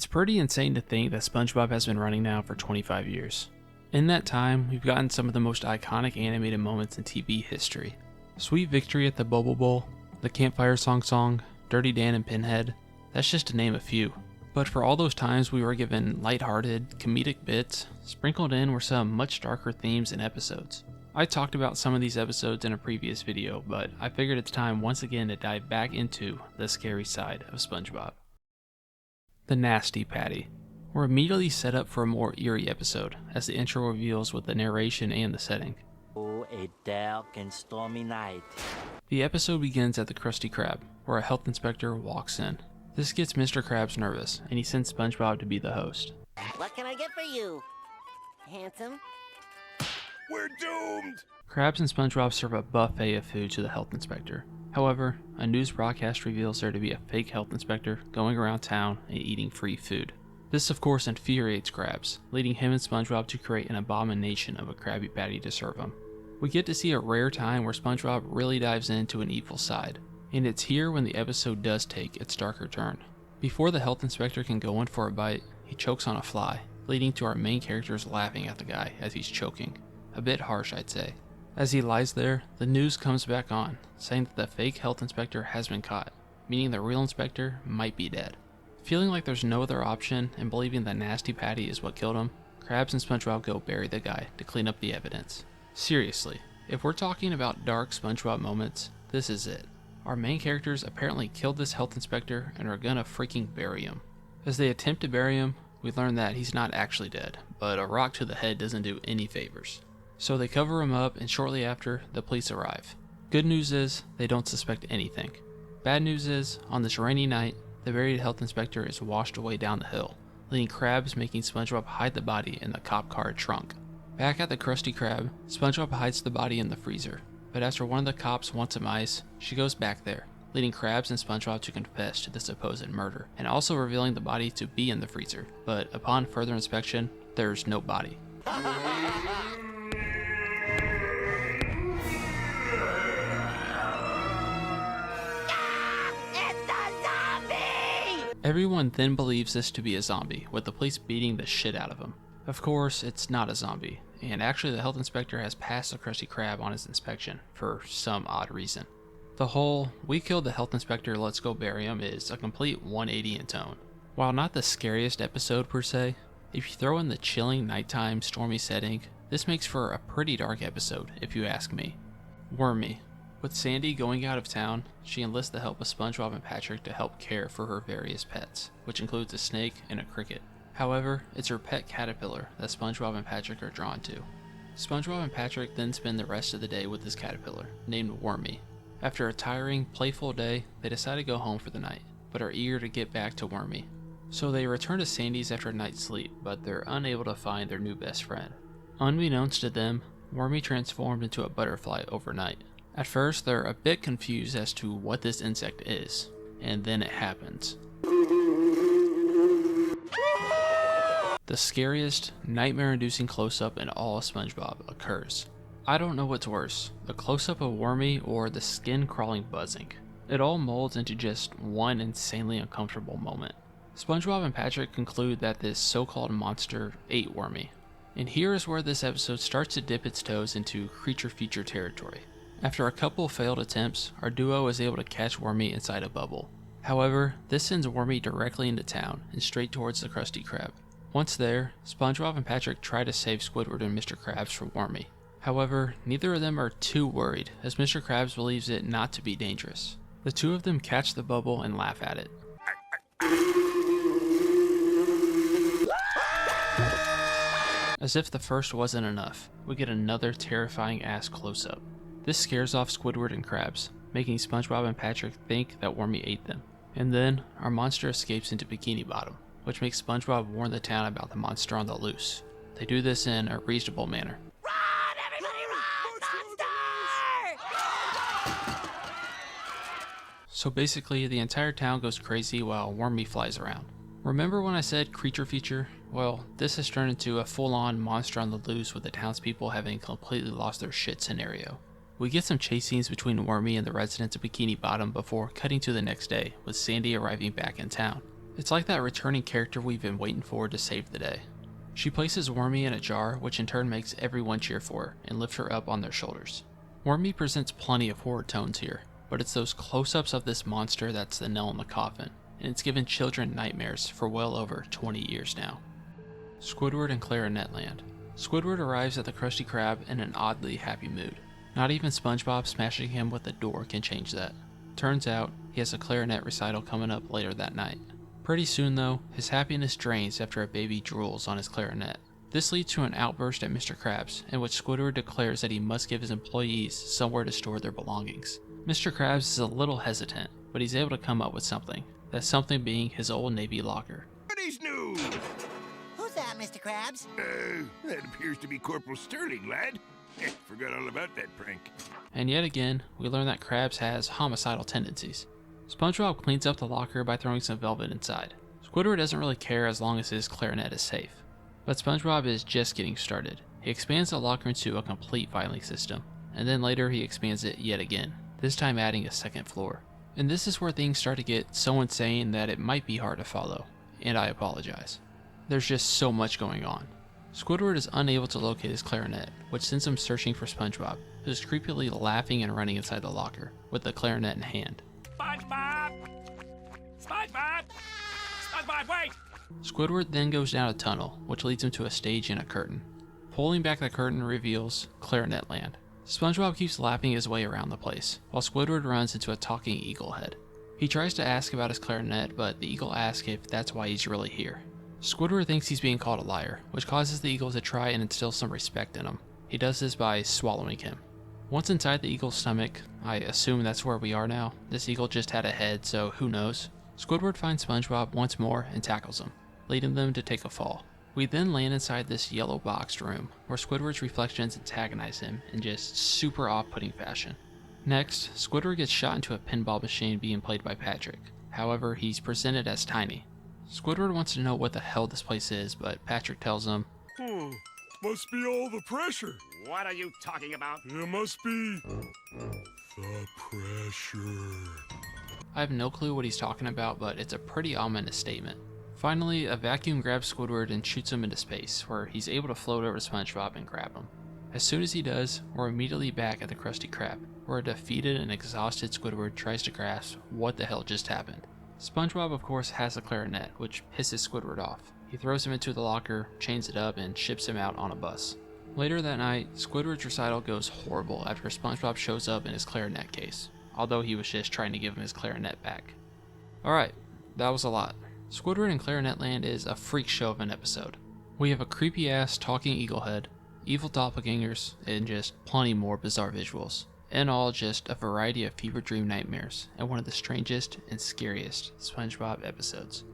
pretty insane to think that SpongeBob has been running now for 25 years. In that time, we've gotten some of the most iconic animated moments in TV history. Sweet Victory at the Bubble Bowl, the Campfire Song, Dirty Dan and Pinhead, that's just to name a few. But for all those times we were given lighthearted, comedic bits, sprinkled in were some much darker themes and episodes. I talked about some of these episodes in a previous video, but I figured it's time once again to dive back into the scary side of SpongeBob. The Nasty Patty. We're immediately set up for a more eerie episode, as the intro reveals with the narration and the setting. Oh, a dark and stormy night. The episode begins at the Krusty Krab, where a health inspector walks in. This gets Mr. Krabs nervous, and he sends SpongeBob to be the host. What can I get for you, handsome? We're doomed! Krabs and SpongeBob serve a buffet of food to the health inspector. However, a news broadcast reveals there to be a fake health inspector going around town and eating free food. This of course infuriates Krabs, leading him and SpongeBob to create an abomination of a Krabby Patty to serve him. We get to see a rare time where SpongeBob really dives into an evil side, and it's here when the episode does take its darker turn. Before the health inspector can go in for a bite, he chokes on a fly, leading to our main characters laughing at the guy as he's choking. A bit harsh, I'd say. As he lies there, the news comes back on, saying that the fake health inspector has been caught, meaning the real inspector might be dead. Feeling like there's no other option and believing that Nasty Patty is what killed him, Krabs and SpongeBob go bury the guy to clean up the evidence. Seriously, if we're talking about dark SpongeBob moments, this is it. Our main characters apparently killed this health inspector and are gonna freaking bury him. As they attempt to bury him, we learn that he's not actually dead, but a rock to the head doesn't do any favors. So they cover him up, and shortly after, the police arrive. Good news is, they don't suspect anything. Bad news is, on this rainy night, the buried health inspector is washed away down the hill, leaving Krabs making SpongeBob hide the body in the cop car trunk. Back at the Krusty Krab, SpongeBob hides the body in the freezer, but after one of the cops wants some ice, she goes back there, leading Krabs and SpongeBob to confess to the supposed murder, and also revealing the body to be in the freezer, but upon further inspection, there's no body. Everyone then believes this to be a zombie, with the police beating the shit out of him. Of course, it's not a zombie, and actually the health inspector has passed the Krusty Krab on his inspection, for some odd reason. The whole, we killed the health inspector, let's go bury him, is a complete 180 in tone. While not the scariest episode per se, if you throw in the chilling nighttime stormy setting, this makes for a pretty dark episode, if you ask me. Wormy. With Sandy going out of town, she enlists the help of SpongeBob and Patrick to help care for her various pets, which includes a snake and a cricket. However, it's her pet caterpillar that SpongeBob and Patrick are drawn to. SpongeBob and Patrick then spend the rest of the day with this caterpillar, named Wormy. After a tiring, playful day, they decide to go home for the night, but are eager to get back to Wormy. So they return to Sandy's after a night's sleep, but they're unable to find their new best friend. Unbeknownst to them, Wormy transformed into a butterfly overnight. At first, they're a bit confused as to what this insect is, and then it happens. The scariest, nightmare-inducing close-up in all of SpongeBob occurs. I don't know what's worse, the close-up of Wormy or the skin-crawling buzzing. It all molds into just one insanely uncomfortable moment. SpongeBob and Patrick conclude that this so-called monster ate Wormy. And here is where this episode starts to dip its toes into creature feature territory. After a couple failed attempts, our duo is able to catch Wormy inside a bubble. However, this sends Wormy directly into town and straight towards the Krusty Krab. Once there, SpongeBob and Patrick try to save Squidward and Mr. Krabs from Wormy. However, neither of them are too worried, as Mr. Krabs believes it not to be dangerous. The two of them catch the bubble and laugh at it. As if the first wasn't enough, we get another terrifying ass close-up. This scares off Squidward and Krabs, making SpongeBob and Patrick think that Wormy ate them. And then, our monster escapes into Bikini Bottom, which makes SpongeBob warn the town about the monster on the loose. They do this in a reasonable manner. Run, everybody run! Monster! So basically, the entire town goes crazy while Wormy flies around. Remember when I said creature feature? Well, this has turned into a full-on monster on the loose with the townspeople having completely lost their shit scenario. We get some chase scenes between Wormy and the residents of Bikini Bottom before cutting to the next day, with Sandy arriving back in town. It's like that returning character we've been waiting for to save the day. She places Wormy in a jar, which in turn makes everyone cheer for her and lift her up on their shoulders. Wormy presents plenty of horror tones here, but it's those close-ups of this monster that's the nail in the coffin, and it's given children nightmares for well over 20 years now. Squidward and Clarinet Land. Squidward arrives at the Krusty Krab in an oddly happy mood. Not even SpongeBob smashing him with a door can change that. Turns out, he has a clarinet recital coming up later that night. Pretty soon though, his happiness drains after a baby drools on his clarinet. This leads to an outburst at Mr. Krabs, in which Squidward declares that he must give his employees somewhere to store their belongings. Mr. Krabs is a little hesitant, but he's able to come up with something. That something being his old Navy locker. Freddy's news! Who's that, Mr. Krabs? That appears to be Corporal Sterling, lad. Forgot all about that prank. And yet again, we learn that Krabs has homicidal tendencies. SpongeBob cleans up the locker by throwing some velvet inside. Squidward doesn't really care as long as his clarinet is safe. But SpongeBob is just getting started. He expands the locker into a complete filing system, and then later he expands it yet again, this time adding a second floor. And this is where things start to get so insane that it might be hard to follow, and I apologize. There's just so much going on. Squidward is unable to locate his clarinet, which sends him searching for SpongeBob, who is creepily laughing and running inside the locker, with the clarinet in hand. SpongeBob! SpongeBob! SpongeBob, wait! Squidward then goes down a tunnel, which leads him to a stage and a curtain. Pulling back the curtain reveals Clarinet Land. SpongeBob keeps lapping his way around the place, while Squidward runs into a talking eagle head. He tries to ask about his clarinet, but the eagle asks if that's why he's really here. Squidward thinks he's being called a liar, which causes the eagle to try and instill some respect in him. He does this by swallowing him. Once inside the eagle's stomach, I assume that's where we are now. This eagle just had a head, so who knows. Squidward finds SpongeBob once more and tackles him, leading them to take a fall. We then land inside this yellow boxed room, where Squidward's reflections antagonize him in just super off-putting fashion. Next, Squidward gets shot into a pinball machine being played by Patrick. However, he's presented as tiny. Squidward wants to know what the hell this place is, but Patrick tells him, Must be all the pressure. What are you talking about? It must be the pressure. I have no clue what he's talking about, but it's a pretty ominous statement. Finally, a vacuum grabs Squidward and shoots him into space, where he's able to float over to SpongeBob and grab him. As soon as he does, we're immediately back at the Krusty Krab, where a defeated and exhausted Squidward tries to grasp what the hell just happened. SpongeBob of course has a clarinet, which pisses Squidward off. He throws him into the locker, chains it up, and ships him out on a bus. Later that night, Squidward's recital goes horrible after SpongeBob shows up in his clarinet case, although he was just trying to give him his clarinet back. Alright, that was a lot. Squidward in Clarinet Land is a freak show of an episode. We have a creepy ass talking eaglehead, evil doppelgangers, and just plenty more bizarre visuals. In all, just a variety of fever dream nightmares, and one of the strangest and scariest SpongeBob episodes.